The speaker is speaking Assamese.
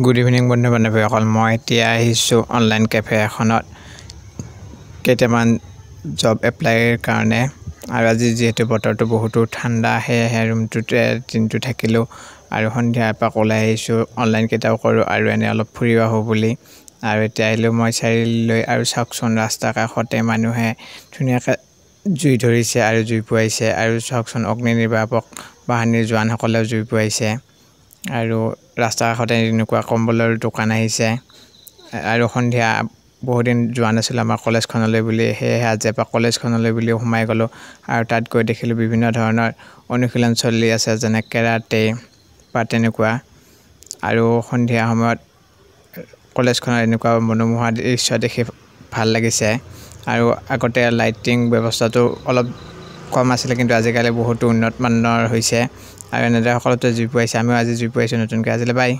গুড ইভিনিং বন্ধু বান্ধৱীসকল মই এতিয়া আহিছোঁ অনলাইন কেফে এখনত কেইটামান জব এপ্লাইৰ কাৰণে আৰু আজি যেহেতু বতৰটো বহুতো ঠাণ্ডা সেয়েহে ৰুমটোতে দিনটো থাকিলোঁ আৰু সন্ধিয়াৰ পৰা ওলাই আহিছোঁ অনলাইন কেইটাও কৰোঁ আৰু এনে অলপ ফুৰিব আহোঁ বুলি আৰু এতিয়া আহিলোঁ মই চাৰিআলিলৈ আৰু চাওকচোন ৰাস্তাৰ কাষতে মানুহে ধুনীয়াকৈ জুই ধৰিছে আৰু জুই পুৱাইছে আৰু চাওকচোন অগ্নি নিৰ্বাপক বাহিনীৰ জোৱানসকলেও জুই পুৱাইছে আৰু ৰাস্তাৰ কাষতে এনেকুৱা কম্বলৰ দোকান আহিছে আৰু সন্ধিয়া বহুদিন যোৱা নাছিলোঁ আমাৰ কলেজখনলৈ বুলি সেয়েহে আজি এপাক কলেজখনলৈ বুলি সোমাই গ'লোঁ আৰু তাত গৈ দেখিলোঁ বিভিন্ন ধৰণৰ অনুশীলন চলি আছে যেনে কেৰাটে বা তেনেকুৱা আৰু সন্ধিয়া সময়ত কলেজখনৰ এনেকুৱা মনোমোহা দৃশ্য দেখি ভাল লাগিছে আৰু আগতে লাইটিং ব্যৱস্থাটো অলপ কম আছিলে কিন্তু আজিকালি বহুতো উন্নত মানৰ হৈছে আৰু এনেদৰে সকলোতে জুই পুৱাইছে আমিও আজি জুই পুৱাইছোঁ নতুনকৈ আজিলৈ বাই।